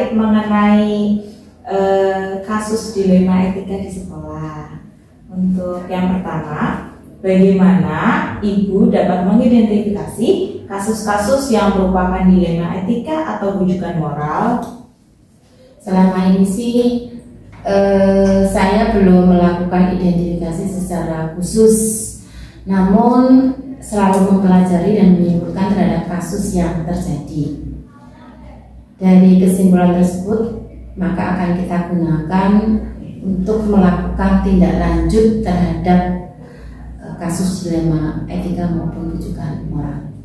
terkait mengenai kasus dilema etika di sekolah. Untuk yang pertama, bagaimana Ibu dapat mengidentifikasi kasus-kasus yang merupakan dilema etika atau rujukan moral? Selama ini sih saya belum melakukan identifikasi secara khusus, namun selalu mempelajari dan menyimpulkan terhadap kasus yang terjadi. Dari kesimpulan tersebut, maka akan kita gunakan untuk melakukan tindak lanjut terhadap kasus dilema etika maupun rujukan moral.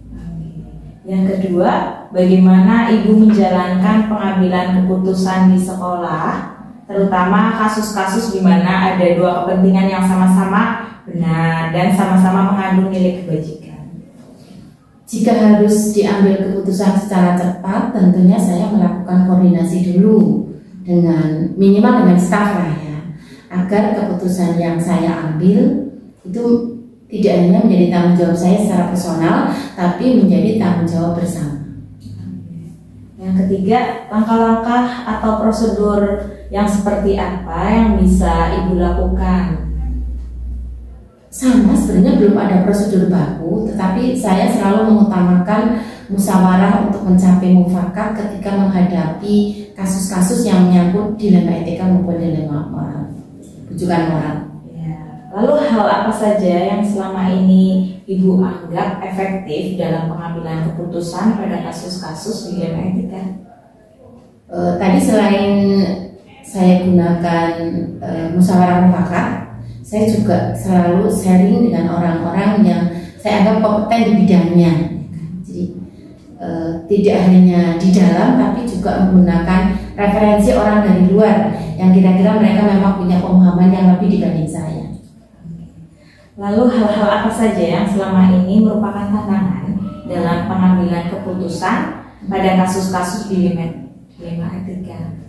Yang kedua, bagaimana Ibu menjalankan pengambilan keputusan di sekolah, terutama kasus-kasus di mana ada dua kepentingan yang sama-sama benar dan sama-sama mengandung nilai kebajikan? Jika harus diambil keputusan secara cepat, tentunya saya melakukan koordinasi dulu dengan minimal dengan staf ya, agar keputusan yang saya ambil itu tidak hanya menjadi tanggung jawab saya secara personal, tapi menjadi tanggung jawab bersama. Yang ketiga, langkah-langkah atau prosedur yang seperti apa yang bisa Ibu lakukan? Sama, sebenarnya belum ada prosedur baku, tetapi saya selalu mengutamakan musyawarah untuk mencapai mufakat ketika menghadapi kasus-kasus yang menyangkut dilema etika maupun dilema moral, rujukan moral. Lalu hal apa saja yang selama ini Ibu anggap efektif dalam pengambilan keputusan pada kasus-kasus dilema etika? Tadi selain saya gunakan musyawarah mufakat, saya juga selalu sharing dengan orang-orang yang saya anggap kompeten di bidangnya. Jadi tidak hanya di dalam, tapi juga menggunakan referensi orang dari luar yang kira-kira mereka memang punya pemahaman yang lebih dibanding saya. Lalu hal-hal apa saja yang selama ini merupakan tantangan dalam pengambilan keputusan pada kasus-kasus dilema etika?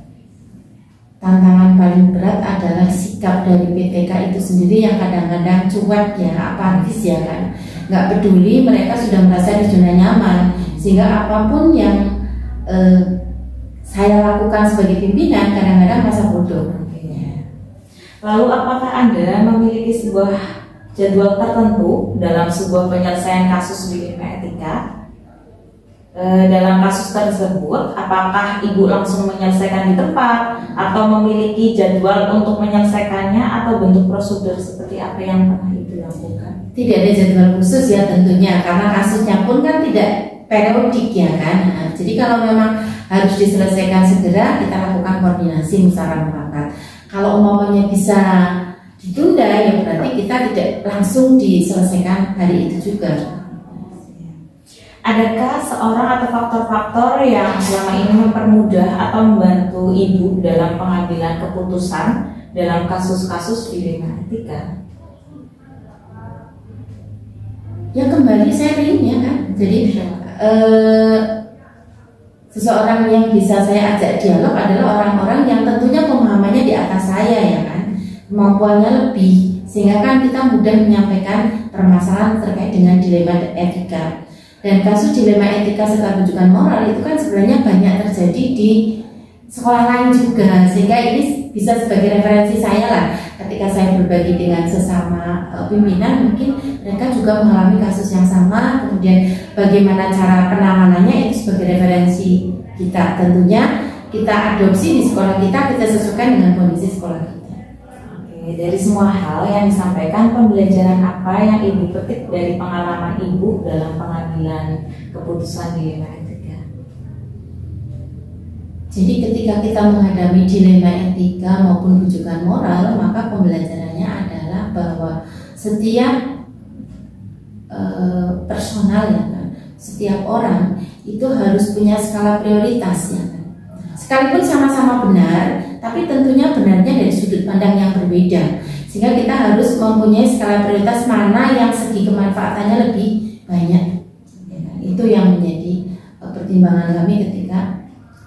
Tantangan paling berat adalah sikap dari PTK itu sendiri yang kadang-kadang cuek ya, apatis ya kan, nggak peduli, mereka sudah merasa di zona nyaman, sehingga apapun yang saya lakukan sebagai pimpinan kadang-kadang merasa bodoh. Lalu apakah Anda memiliki sebuah jadwal tertentu dalam sebuah penyelesaian kasus dilema etika? Dalam kasus tersebut, apakah Ibu langsung menyelesaikan di tempat atau memiliki jadwal untuk menyelesaikannya, atau bentuk prosedur seperti apa yang pernah Ibu lakukan? Tidak ada jadwal khusus ya tentunya, karena kasusnya pun kan tidak periodik ya kan. Nah, jadi kalau memang harus diselesaikan segera, kita lakukan koordinasi musyawarah mufakat. Kalau umpamanya bisa ditunda, ya berarti kita tidak langsung diselesaikan hari itu juga. Adakah seorang atau faktor-faktor yang selama ini mempermudah atau membantu Ibu dalam pengambilan keputusan dalam kasus-kasus dilema etika? Ya kembali sharing ya kan. Jadi seseorang yang bisa saya ajak dialog adalah orang-orang yang tentunya pemahamannya di atas saya ya kan, kemampuannya lebih, sehingga kan kita mudah menyampaikan permasalahan terkait dengan dilema etika. Dan kasus dilema etika serta rujukan moral itu kan sebenarnya banyak terjadi di sekolah lain juga, sehingga ini bisa sebagai referensi saya lah ketika saya berbagi dengan sesama pimpinan, mungkin mereka juga mengalami kasus yang sama, kemudian bagaimana cara penanganannya itu sebagai referensi kita. Tentunya kita adopsi di sekolah kita sesuaikan dengan kondisi sekolah kita. Dari semua hal yang disampaikan, pembelajaran apa yang Ibu petik dari pengalaman Ibu dalam pengambilan keputusan dilema etika? Jadi ketika kita menghadapi dilema etika maupun rujukan moral, maka pembelajarannya adalah bahwa setiap personal ya kan, setiap orang itu harus punya skala prioritas ya kan. Sekalipun sama-sama benar, tapi tentunya benarnya dari sudut pandang yang berbeda, sehingga kita harus mempunyai skala prioritas mana yang segi kemanfaatannya lebih banyak. Itu yang menjadi pertimbangan kami ketika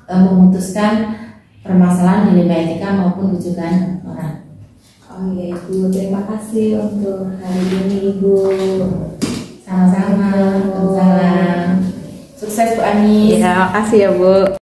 memutuskan permasalahan dilema etika maupun rujukan moral. Oh iya Ibu, terima kasih untuk hari ini Ibu. Sama-sama. Salam. Sukses Bu Ani. Ya, makasih ya Bu.